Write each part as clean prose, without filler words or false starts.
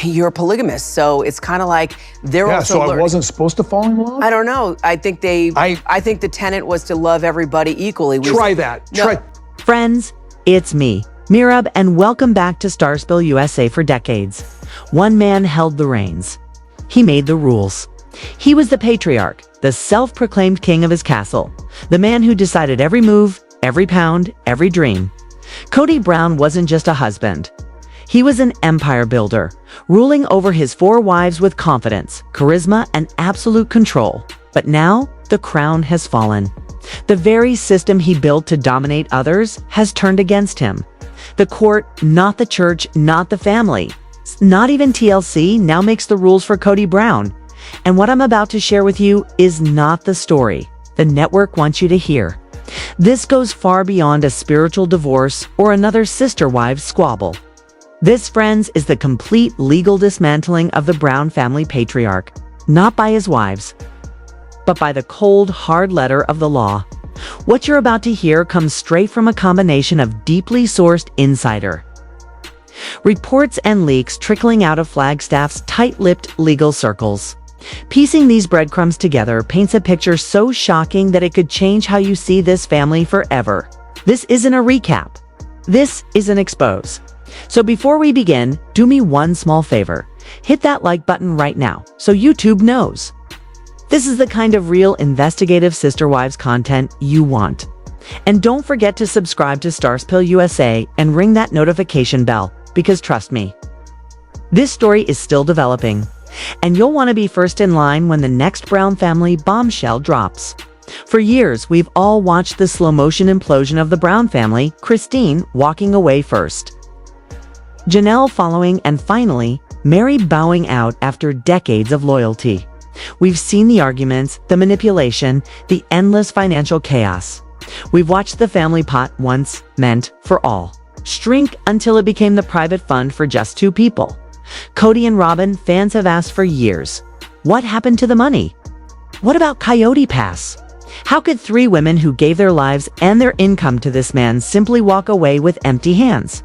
you're polygamous, so it's kind of like they're also so learning. I wasn't supposed to fall in love? I don't know. I think the tenet was to love everybody equally. Try that. No. Friends, it's me, Mirab, and welcome back to Starspill USA. For decades, one man held the reins. He made the rules. He was the patriarch, the self-proclaimed king of his castle, the man who decided every move, every pound, every dream. Kody Brown wasn't just a husband. He was an empire builder, ruling over his 4 wives with confidence, charisma, and absolute control. But now, the crown has fallen. The very system he built to dominate others has turned against him. The court, not the church, not the family, not even TLC now makes the rules for Kody Brown. And what I'm about to share with you is not the story the network wants you to hear. This goes far beyond a spiritual divorce or another sister wives squabble. This, friends, is the complete legal dismantling of the Brown family patriarch, not by his wives, but by the cold, hard letter of the law. What you're about to hear comes straight from a combination of deeply sourced insider reports and leaks trickling out of Flagstaff's tight-lipped legal circles. Piecing these breadcrumbs together paints a picture so shocking that it could change how you see this family forever. This isn't a recap. This is an expose. So before we begin, do me one small favor. Hit that like button right now so YouTube knows. This is the kind of real investigative Sister Wives content you want. And don't forget to subscribe to Starspill USA and ring that notification bell, because trust me, this story is still developing, and you'll want to be first in line when the next Brown family bombshell drops. For years, we've all watched the slow-motion implosion of the Brown family, Christine walking away first, Janelle following, and finally, Mary bowing out after decades of loyalty. We've seen the arguments, the manipulation, the endless financial chaos. We've watched the family pot, once meant for all, shrink until it became the private fund for just 2 people. Kody and Robyn, fans have asked for years, what happened to the money? What about Coyote Pass? How could 3 women who gave their lives and their income to this man simply walk away with empty hands?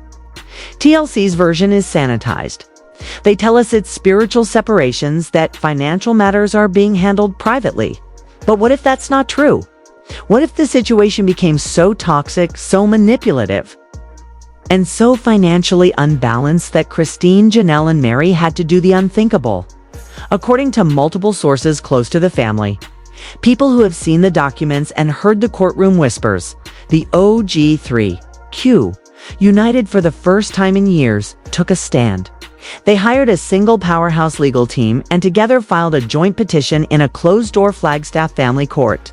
TLC's version is sanitized. They tell us it's spiritual separations, that financial matters are being handled privately. But what if that's not true? What if the situation became so toxic, so manipulative, and so financially unbalanced that Christine, Janelle, and Mary had to do the unthinkable? According to multiple sources close to the family, people who have seen the documents and heard the courtroom whispers, the OG3Q, united for the first time in years, took a stand. They hired a single powerhouse legal team and together filed a joint petition in a closed-door Flagstaff family court.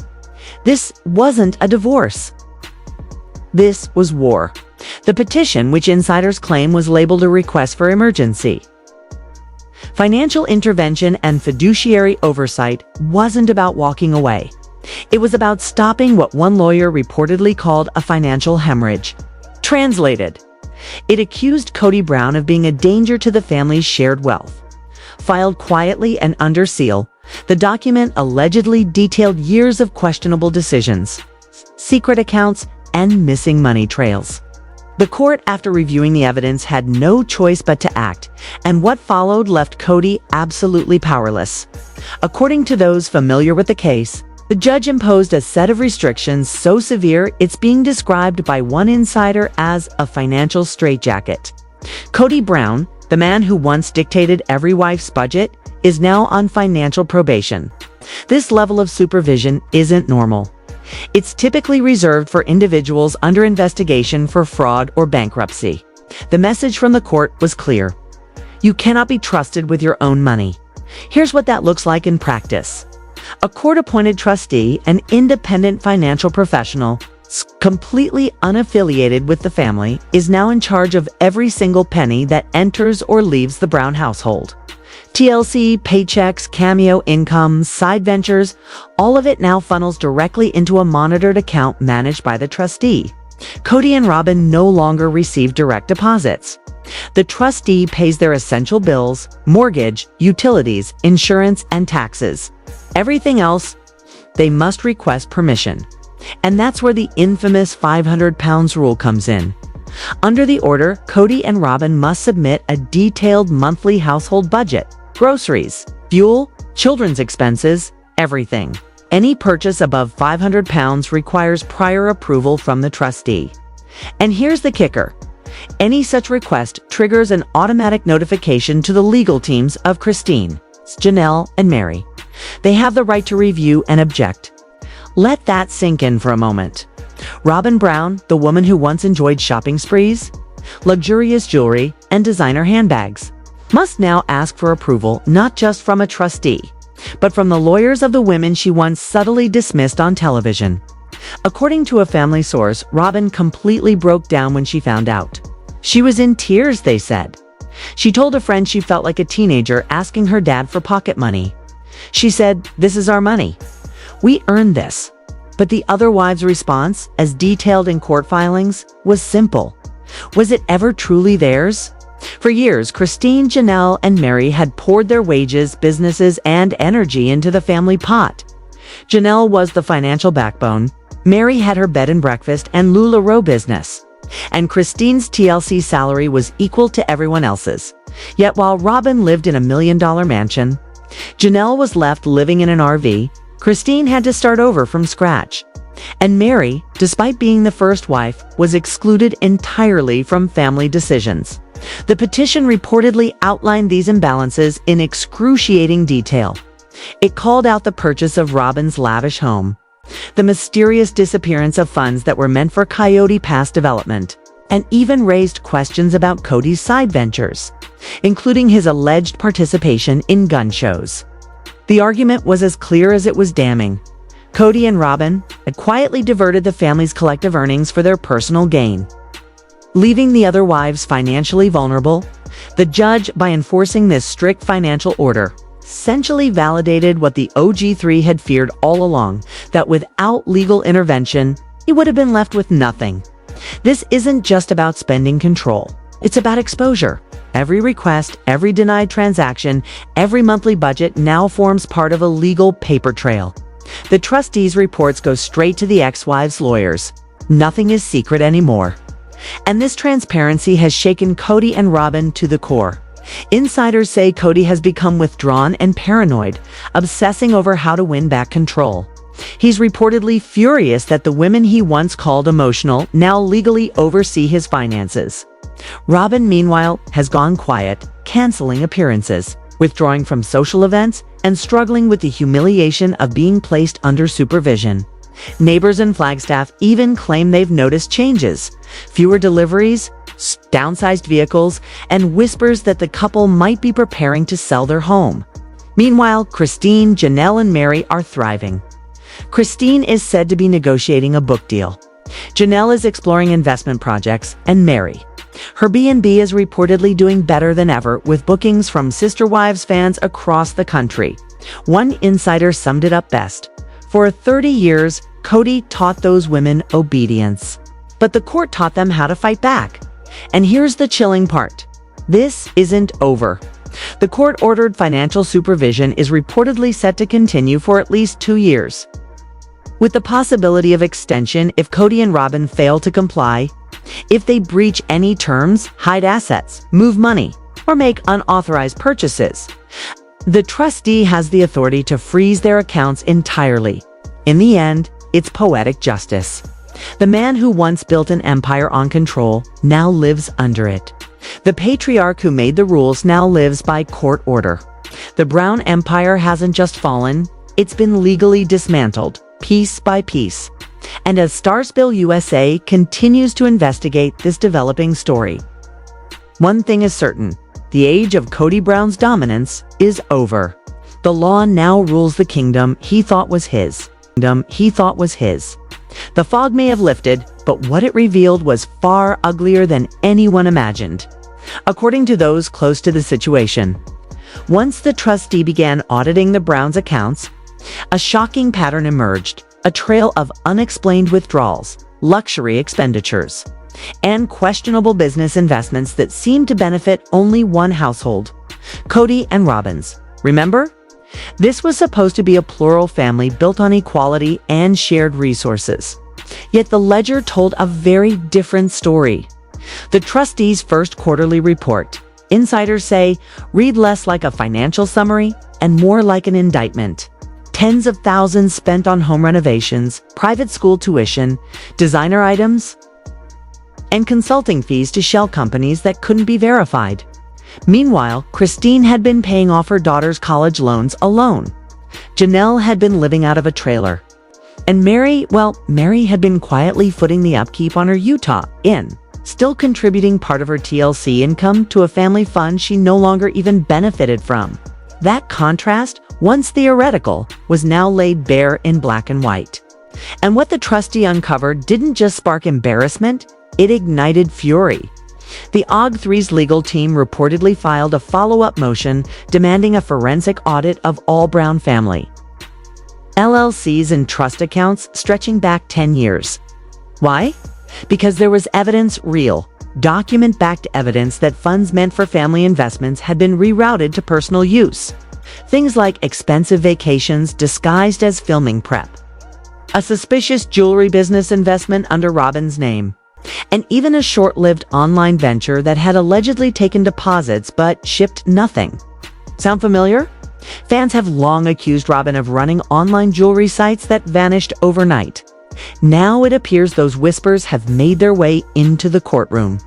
This wasn't a divorce. This was war. The petition, which insiders claim was labeled a request for emergency financial intervention and fiduciary oversight, wasn't about walking away. It was about stopping what one lawyer reportedly called a financial hemorrhage. Translated, it accused Kody Brown of being a danger to the family's shared wealth. Filed quietly and under seal, the document allegedly detailed years of questionable decisions, secret accounts, and missing money trails. The court, after reviewing the evidence, had no choice but to act, and what followed left Kody absolutely powerless. According to those familiar with the case, the judge imposed a set of restrictions so severe it's being described by one insider as a financial straitjacket. Kody Brown, the man who once dictated every wife's budget, is now on financial probation. This level of supervision isn't normal. It's typically reserved for individuals under investigation for fraud or bankruptcy. The message from the court was clear. You cannot be trusted with your own money. Here's what that looks like in practice. A court-appointed trustee, an independent financial professional, completely unaffiliated with the family, is now in charge of every single penny that enters or leaves the Brown household. TLC, paychecks, cameo income, side ventures, all of it now funnels directly into a monitored account managed by the trustee. Kody and Robyn no longer receive direct deposits. The trustee pays their essential bills, mortgage, utilities, insurance, and taxes. Everything else, they must request permission. And that's where the infamous 500 pounds rule comes in. Under the order, Kody and Robyn must submit a detailed monthly household budget, groceries, fuel, children's expenses, everything. Any purchase above £500 requires prior approval from the trustee. And here's the kicker. Any such request triggers an automatic notification to the legal teams of Christine, Janelle, and Mary. They have the right to review and object. Let that sink in for a moment. Robyn Brown, the woman who once enjoyed shopping sprees, luxurious jewelry, and designer handbags, must now ask for approval not just from a trustee, but from the lawyers of the women she once subtly dismissed on television. According to a family source, Robyn completely broke down when she found out. She was in tears, they said. She told a friend she felt like a teenager asking her dad for pocket money. She said, "This is our money. We earned this." But the other wives' response, as detailed in court filings, was simple. Was it ever truly theirs? For years, Christine, Janelle, and Mary had poured their wages, businesses, and energy into the family pot. Janelle was the financial backbone. Mary had her bed and breakfast and LuLaRoe business. And Christine's TLC salary was equal to everyone else's. Yet while Robyn lived in a $1 million mansion, Janelle was left living in an RV. Christine had to start over from scratch. And Mary, despite being the first wife, was excluded entirely from family decisions. The petition reportedly outlined these imbalances in excruciating detail. It called out the purchase of Robyn's lavish home, the mysterious disappearance of funds that were meant for Coyote Pass development, and even raised questions about Kody's side ventures, including his alleged participation in gun shows. The argument was as clear as it was damning. Kody and Robyn had quietly diverted the family's collective earnings for their personal gain. Leaving the other wives financially vulnerable, the judge, by enforcing this strict financial order, essentially validated what the OG3 had feared all along, that without legal intervention, he would have been left with nothing. This isn't just about spending control. It's about exposure. Every request, every denied transaction, every monthly budget now forms part of a legal paper trail. The trustees' reports go straight to the ex-wives' lawyers. Nothing is secret anymore. And this transparency has shaken Kody and Robyn to the core. Insiders say Kody has become withdrawn and paranoid, obsessing over how to win back control. He's reportedly furious that the women he once called emotional now legally oversee his finances. Robyn, meanwhile, has gone quiet, canceling appearances, withdrawing from social events, and struggling with the humiliation of being placed under supervision. Neighbors in Flagstaff even claim they've noticed changes: fewer deliveries, downsized vehicles, and whispers that the couple might be preparing to sell their home. Meanwhile, Christine, Janelle, and Mary are thriving. Christine is said to be negotiating a book deal. Janelle is exploring investment projects, and Mary, her B&B, is reportedly doing better than ever, with bookings from Sister Wives fans across the country. One insider summed it up best: for 30 years, Kody taught those women obedience. But the court taught them how to fight back. And here's the chilling part. This isn't over. The court-ordered financial supervision is reportedly set to continue for at least 2 years, with the possibility of extension if Kody and Robyn fail to comply, if they breach any terms, hide assets, move money, or make unauthorized purchases. The trustee has the authority to freeze their accounts entirely. In the end, it's poetic justice. The man who once built an empire on control now lives under it. The patriarch who made the rules now lives by court order. The Brown Empire hasn't just fallen, it's been legally dismantled, piece by piece. And as Starspill USA continues to investigate this developing story, one thing is certain: the age of Kody Brown's dominance is over. The law now rules the kingdom he thought was his. The fog may have lifted, but what it revealed was far uglier than anyone imagined. According to those close to the situation, once the trustee began auditing the Browns' accounts, a shocking pattern emerged: a trail of unexplained withdrawals, luxury expenditures, and questionable business investments that seemed to benefit only one household: Kody and Robyn's. Remember? This was supposed to be a plural family built on equality and shared resources. Yet the ledger told a very different story. The trustees' first quarterly report, insiders say, read less like a financial summary and more like an indictment. Tens of thousands spent on home renovations, private school tuition, designer items, and consulting fees to shell companies that couldn't be verified. Meanwhile, Christine had been paying off her daughter's college loans alone. Janelle had been living out of a trailer. And Mary had been quietly footing the upkeep on her Utah inn, still contributing part of her TLC income to a family fund she no longer even benefited from. That contrast, once theoretical, was now laid bare in black and white. And what the trustee uncovered didn't just spark embarrassment, it ignited fury. The OG3's legal team reportedly filed a follow-up motion demanding a forensic audit of all Brown family LLCs and trust accounts stretching back 10 years. Why? Because there was real, document-backed evidence that funds meant for family investments had been rerouted to personal use. Things like expensive vacations disguised as filming prep, a suspicious jewelry business investment under Robyn's name, and even a short-lived online venture that had allegedly taken deposits but shipped nothing. Sound familiar? Fans have long accused Robyn of running online jewelry sites that vanished overnight. Now it appears those whispers have made their way into the courtroom.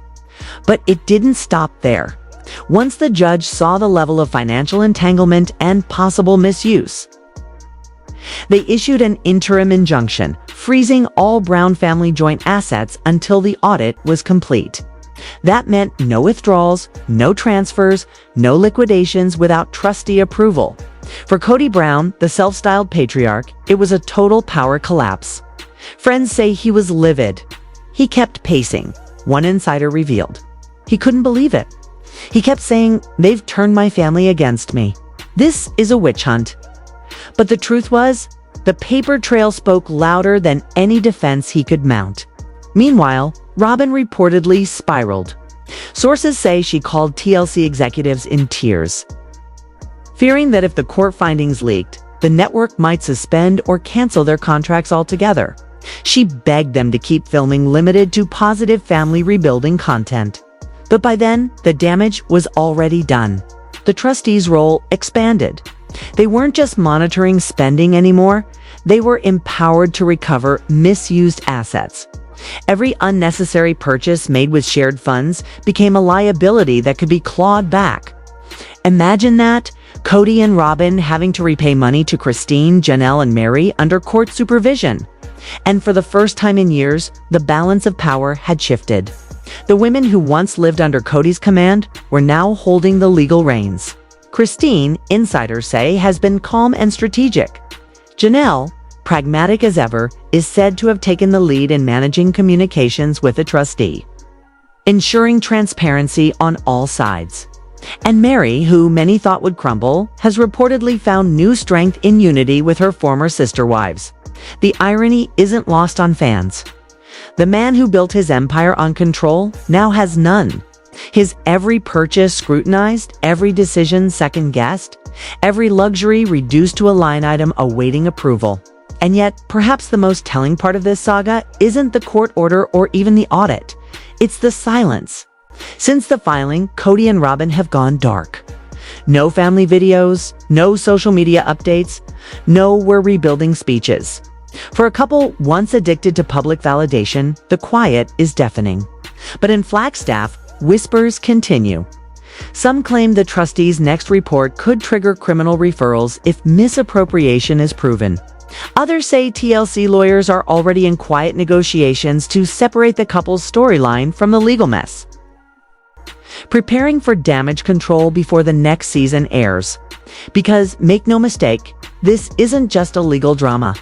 But it didn't stop there. Once the judge saw the level of financial entanglement and possible misuse, they issued an interim injunction, freezing all Brown family joint assets until the audit was complete. That meant no withdrawals, no transfers, no liquidations without trustee approval. For Kody Brown, the self-styled patriarch, it was a total power collapse. Friends say he was livid. He kept pacing. One insider revealed. He couldn't believe it. He kept saying, "They've turned my family against me. This is a witch hunt." But the truth was, the paper trail spoke louder than any defense he could mount. Meanwhile, Robyn reportedly spiraled. Sources say she called TLC executives in tears, fearing that if the court findings leaked, the network might suspend or cancel their contracts altogether. She begged them to keep filming limited to positive family rebuilding content. But by then, the damage was already done. The trustees' role expanded. They weren't just monitoring spending anymore, they were empowered to recover misused assets. Every unnecessary purchase made with shared funds became a liability that could be clawed back. Imagine that, Kody and Robyn having to repay money to Christine, Janelle, and Mary under court supervision. And for the first time in years, the balance of power had shifted. The women who once lived under Kody's command were now holding the legal reins. Christine, insiders say, has been calm and strategic. Janelle, pragmatic as ever, is said to have taken the lead in managing communications with the trustee, ensuring transparency on all sides. And Mary, who many thought would crumble, has reportedly found new strength in unity with her former sister wives. The irony isn't lost on fans. The man who built his empire on control now has none. His every purchase scrutinized, every decision second-guessed, every luxury reduced to a line item awaiting approval. And yet, perhaps the most telling part of this saga isn't the court order or even the audit. It's the silence. Since the filing, Kody and Robyn have gone dark. No family videos, no social media updates, no "we're rebuilding" speeches. For a couple once addicted to public validation, the quiet is deafening. But in Flagstaff, whispers continue. Some claim the trustees' next report could trigger criminal referrals if misappropriation is proven. Others say TLC lawyers are already in quiet negotiations to separate the couple's storyline from the legal mess, preparing for damage control before the next season airs. Because, make no mistake, this isn't just a legal drama.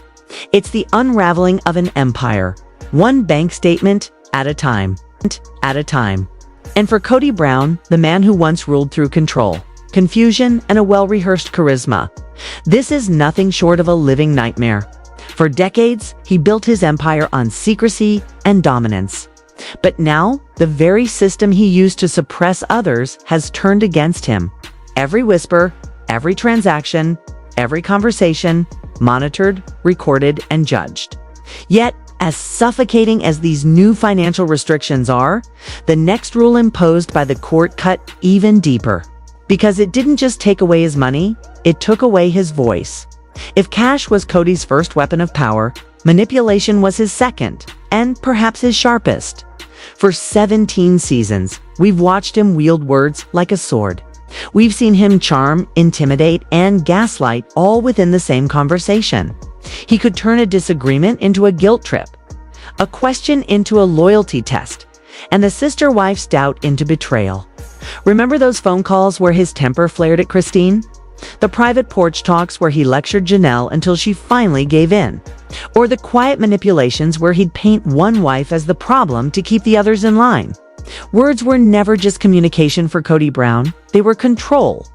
It's the unraveling of an empire, one bank statement at a time. And for Kody Brown, the man who once ruled through control, confusion, and a well-rehearsed charisma, this is nothing short of a living nightmare. For decades, he built his empire on secrecy and dominance. But now, the very system he used to suppress others has turned against him. Every whisper, every transaction, every conversation, monitored, recorded, and judged. Yet, As suffocating as these new financial restrictions are, the next rule imposed by the court cut even deeper. Because it didn't just take away his money, it took away his voice. If cash was Kody's first weapon of power, manipulation was his second, and perhaps his sharpest. For 17 seasons, we've watched him wield words like a sword. We've seen him charm, intimidate, and gaslight all within the same conversation. He could turn a disagreement into a guilt trip, a question into a loyalty test, and the sister wife's doubt into betrayal. Remember those phone calls where his temper flared at Christine? The private porch talks where he lectured Janelle until she finally gave in? Or the quiet manipulations where he'd paint one wife as the problem to keep the others in line? Words were never just communication for Kody Brown, they were control.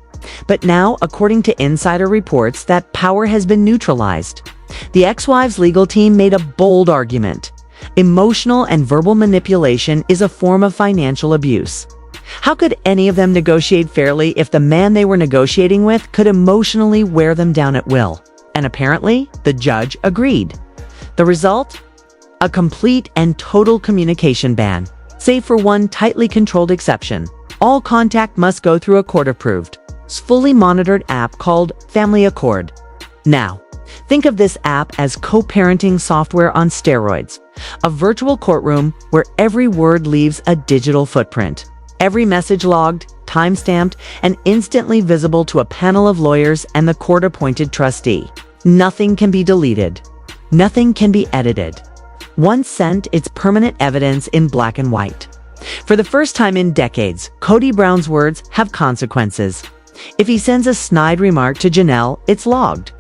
But now, according to insider reports, that power has been neutralized. The ex-wife's legal team made a bold argument. Emotional and verbal manipulation is a form of financial abuse. How could any of them negotiate fairly if the man they were negotiating with could emotionally wear them down at will? And apparently, the judge agreed. The result? A complete and total communication ban, save for one tightly controlled exception. All contact must go through a court-approved, fully monitored app called Family Accord. Now, think of this app as co-parenting software on steroids, a virtual courtroom where every word leaves a digital footprint. Every message logged, time-stamped, and instantly visible to a panel of lawyers and the court-appointed trustee. Nothing can be deleted. Nothing can be edited. Once sent, it's permanent evidence in black and white. For the first time in decades, Kody Brown's words have consequences. If he sends a snide remark to Janelle, it's logged.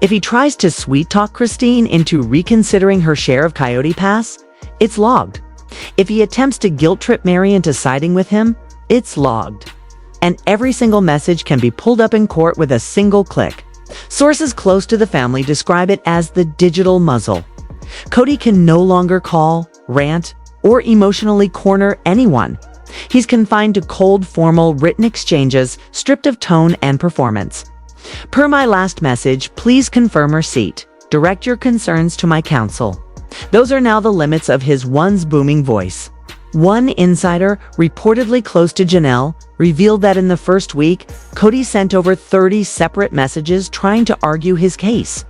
If he tries to sweet-talk Christine into reconsidering her share of Coyote Pass, it's logged. If he attempts to guilt-trip Mary into siding with him, it's logged. And every single message can be pulled up in court with a single click. Sources close to the family describe it as the digital muzzle. Kody can no longer call, rant, or emotionally corner anyone. He's confined to cold, formal, written exchanges, stripped of tone and performance. Per my last message, please confirm receipt. Direct your concerns to my counsel. Those are now the limits of his once booming voice. One insider, reportedly close to Janelle, revealed that in the first week, Kody sent over 30 separate messages trying to argue his case,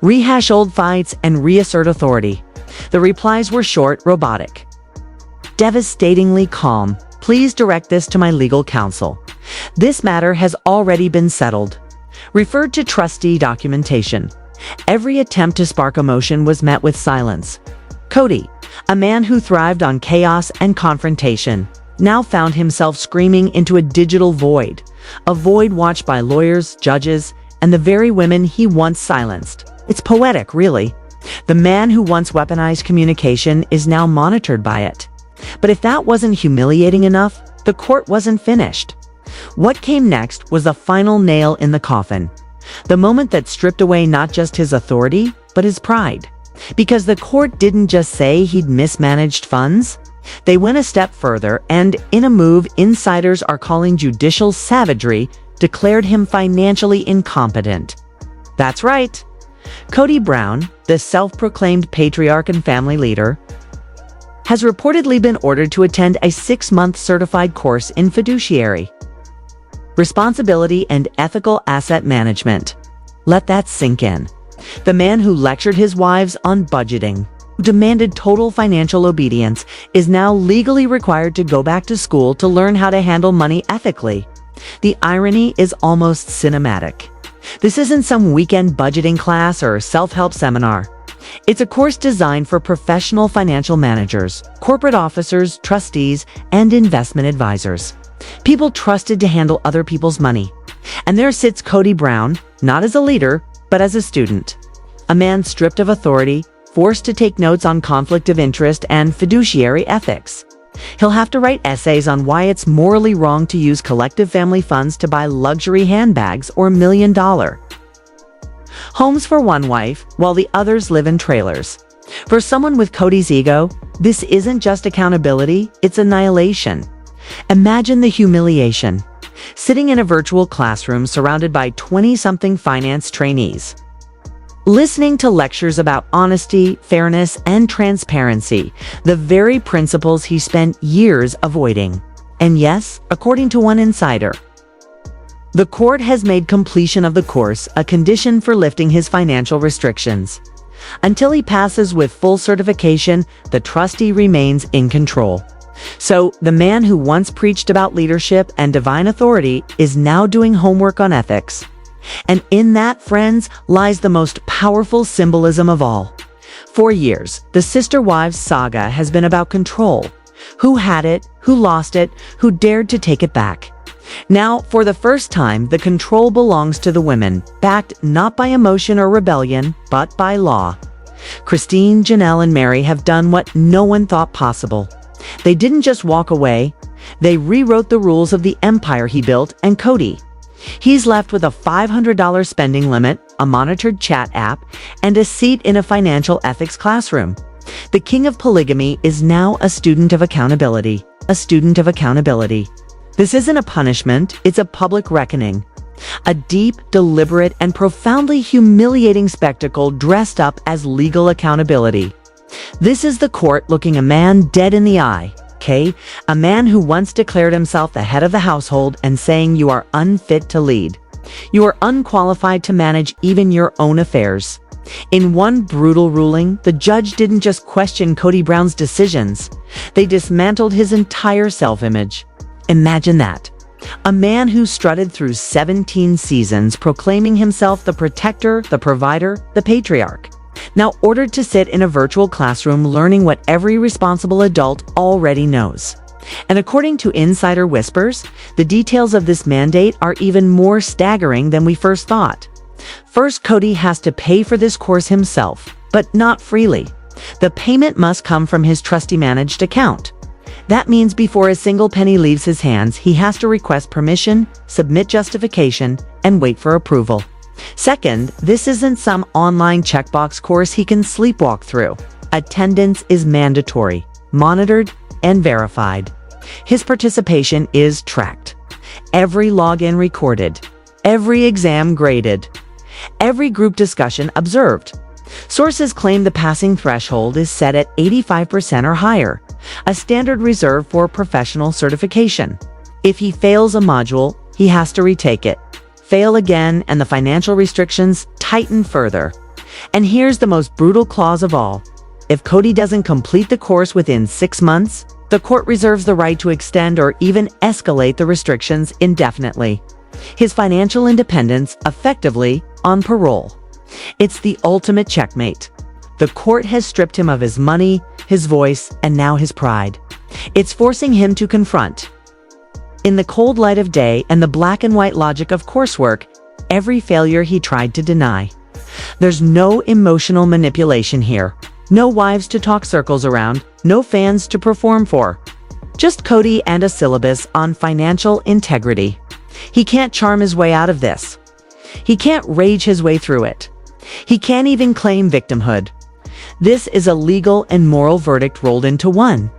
rehash old fights, and reassert authority. The replies were short, robotic, devastatingly calm. Please direct this to my legal counsel. This matter has already been settled. Referred to trustee documentation. Every attempt to spark emotion was met with silence. Kody, a man who thrived on chaos and confrontation, now found himself screaming into a digital void, a void watched by lawyers, judges, and the very women he once silenced. It's poetic, really. The man who once weaponized communication is now monitored by it. But if that wasn't humiliating enough, the court wasn't finished. What came next was the final nail in the coffin. The moment that stripped away not just his authority, but his pride. Because the court didn't just say he'd mismanaged funds. They went a step further and, in a move insiders are calling judicial savagery, declared him financially incompetent. That's right. Kody Brown, the self-proclaimed patriarch and family leader, has reportedly been ordered to attend a 6-month certified course in fiduciary responsibility and ethical asset management. Let that sink in. The man who lectured his wives on budgeting, who demanded total financial obedience, is now legally required to go back to school to learn how to handle money ethically. The irony is almost cinematic. This isn't some weekend budgeting class or self-help seminar. It's a course designed for professional financial managers, corporate officers, trustees, and investment advisors. People trusted to handle other people's money. And there sits Kody Brown, not as a leader, but as a student. A man stripped of authority, forced to take notes on conflict of interest and fiduciary ethics. He'll have to write essays on why it's morally wrong to use collective family funds to buy luxury handbags or $1,000,000 homes for one wife, while the others live in trailers. For someone with Kody's ego, this isn't just accountability, it's annihilation. Imagine the humiliation. Sitting in a virtual classroom surrounded by 20-something finance trainees. listening to lectures about honesty, fairness, and transparency, the very principles he spent years avoiding. And yes, according to one insider, the court has made completion of the course a condition for lifting his financial restrictions. Until he passes with full certification, the trustee remains in control. So, the man who once preached about leadership and divine authority is now doing homework on ethics. And in that, friends, lies the most powerful symbolism of all. For years, the sister wives saga has been about control. Who had it, who lost it, who dared to take it back. Now, for the first time, the control belongs to the women, backed not by emotion or rebellion, but by law. Christine, Janelle, and Mary have done what no one thought possible. They didn't just walk away, they rewrote the rules of the empire he built and Kody. He's left with a $500 spending limit, a monitored chat app, and a seat in a financial ethics classroom. The king of polygamy is now a student of accountability. A student of accountability. This isn't a punishment, it's a public reckoning. A deep, deliberate, and profoundly humiliating spectacle dressed up as legal accountability. This is the court looking a man dead in the eye, okay? A man who once declared himself the head of the household and saying you are unfit to lead. You are unqualified to manage even your own affairs. In one brutal ruling, the judge didn't just question Kody Brown's decisions. They dismantled his entire self-image. Imagine that. A man who strutted through 17 seasons proclaiming himself the protector, the provider, the patriarch. Now ordered to sit in a virtual classroom learning what every responsible adult already knows. And according to insider whispers, the details of this mandate are even more staggering than we first thought. First, Kody has to pay for this course himself, but not freely. The payment must come from his trustee-managed account. That means before a single penny leaves his hands, he has to request permission, submit justification, and wait for approval. Second, this isn't some online checkbox course he can sleepwalk through. Attendance is mandatory, monitored, and verified. His participation is tracked. Every login recorded. Every exam graded. Every group discussion observed. Sources claim the passing threshold is set at 85% or higher, a standard reserved for professional certification. If he fails a module, he has to retake it. Fail again, and the financial restrictions tighten further. And here's the most brutal clause of all. If Kody doesn't complete the course within 6 months, the court reserves the right to extend or even escalate the restrictions indefinitely. His financial independence effectively on parole. It's the ultimate checkmate. The court has stripped him of his money, his voice, and now his pride. It's forcing him to confront, in the cold light of day and the black and white logic of coursework, every failure he tried to deny. There's no emotional manipulation here. No wives to talk circles around, no fans to perform for. Just Kody and a syllabus on financial integrity. He can't charm his way out of this. He can't rage his way through it. He can't even claim victimhood. This is a legal and moral verdict rolled into one.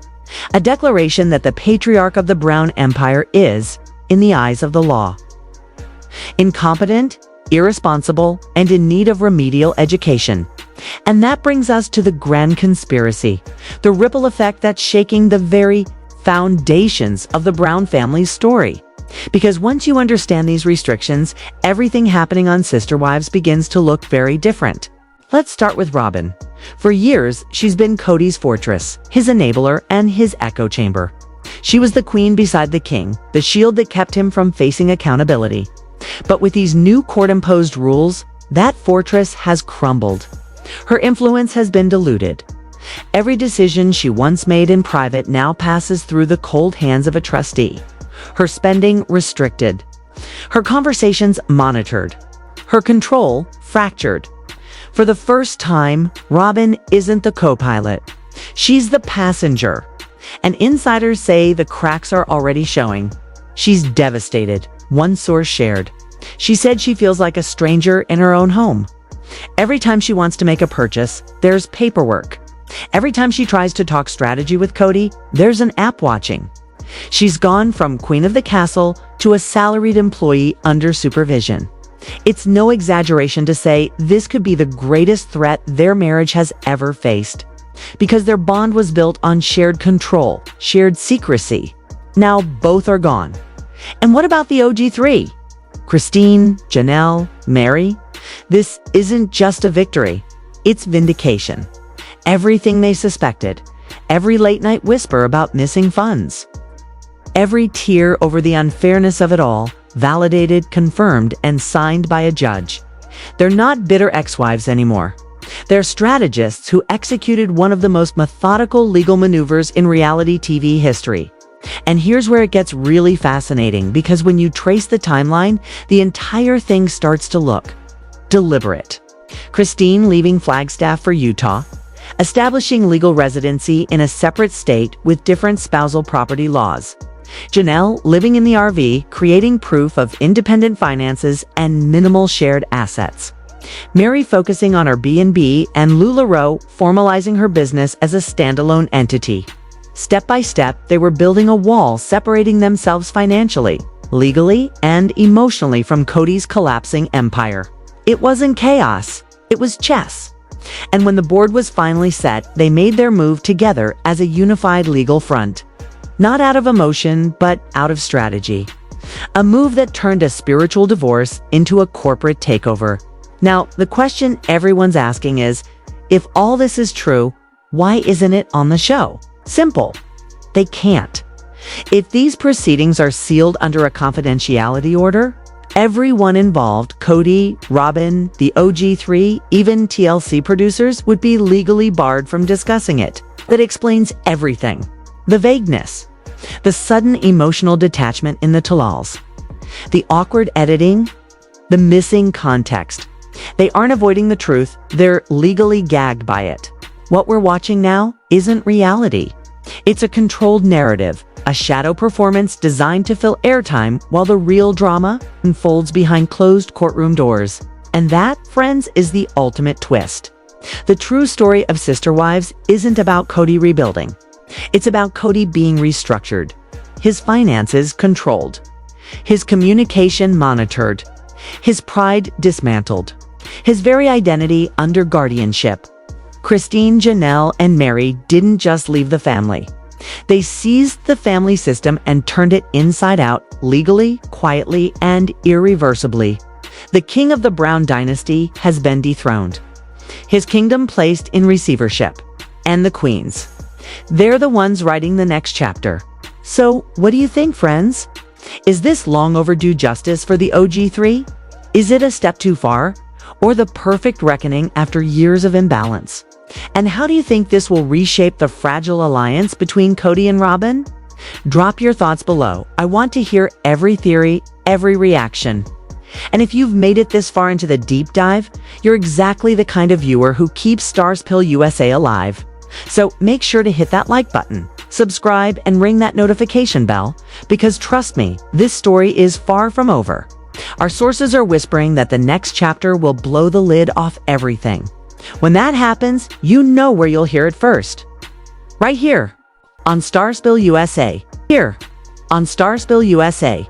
A declaration that the patriarch of the Brown Empire is, in the eyes of the law, incompetent, irresponsible, and in need of remedial education. And that brings us to the grand conspiracy, the ripple effect that's shaking the very foundations of the Brown family's story. Because once you understand these restrictions, everything happening on Sister Wives begins to look very different. Let's start with Robyn. For years, she's been Kody's fortress, his enabler, and his echo chamber. She was the queen beside the king, the shield that kept him from facing accountability. But with these new court-imposed rules, that fortress has crumbled. Her influence has been diluted. Every decision she once made in private now passes through the cold hands of a trustee. Her spending restricted. Her conversations monitored. Her control fractured. For the first time, Robyn isn't the co-pilot. She's the passenger. And insiders say the cracks are already showing. She's devastated, one source shared. She said she feels like a stranger in her own home. Every time she wants to make a purchase, there's paperwork. Every time she tries to talk strategy with Kody, there's an app watching. She's gone from queen of the castle to a salaried employee under supervision. It's no exaggeration to say this could be the greatest threat their marriage has ever faced, because their bond was built on shared control, shared secrecy. Now both are gone. And what about the OG3? Christine, Janelle, Mary? This isn't just a victory, it's vindication. Everything they suspected, every late-night whisper about missing funds, every tear over the unfairness of it all, validated, confirmed, and signed by a judge. They're not bitter ex-wives anymore. They're strategists who executed one of the most methodical legal maneuvers in reality TV history. And here's where it gets really fascinating, because when you trace the timeline, the entire thing starts to look deliberate. Christine leaving Flagstaff for Utah, establishing legal residency in a separate state with different spousal property laws. Janelle living in the RV, creating proof of independent finances and minimal shared assets. Mary focusing on her B&B, and LuLaRoe formalizing her business as a standalone entity. Step by step, they were building a wall separating themselves financially, legally, and emotionally from Kody's collapsing empire. It wasn't chaos, it was chess. And when the board was finally set, they made their move together as a unified legal front. Not out of emotion, but out of strategy. A move that turned a spiritual divorce into a corporate takeover. Now, the question everyone's asking is, if all this is true, why isn't it on the show? Simple. They can't. If these proceedings are sealed under a confidentiality order, everyone involved, Kody, Robyn, the OG3, even TLC producers, would be legally barred from discussing it. That explains everything. The vagueness, the sudden emotional detachment in the tellals, the awkward editing, the missing context. They aren't avoiding the truth, they're legally gagged by it. What we're watching now isn't reality. It's a controlled narrative, a shadow performance designed to fill airtime while the real drama unfolds behind closed courtroom doors. And that, friends, is the ultimate twist. The true story of Sister Wives isn't about Kody rebuilding. It's about Kody being restructured, his finances controlled, his communication monitored, his pride dismantled, his very identity under guardianship. Christine, Janelle, and Mary didn't just leave the family. They seized the family system and turned it inside out, legally, quietly, and irreversibly. The king of the Brown dynasty has been dethroned, his kingdom placed in receivership, and the queens. They're the ones writing the next chapter. So, what do you think, friends? Is this long overdue justice for the OG3? Is it a step too far? Or the perfect reckoning after years of imbalance? And how do you think this will reshape the fragile alliance between Kody and Robyn? Drop your thoughts below. I want to hear every theory, every reaction. And if you've made it this far into the deep dive, you're exactly the kind of viewer who keeps Starspill USA alive. So make sure to hit that like button, subscribe, and ring that notification bell, because trust me, this story is far from over. Our sources are whispering that the next chapter will blow the lid off everything. When that happens, you know where you'll hear it first. Right here, on Starspill USA. Here, on Starspill USA.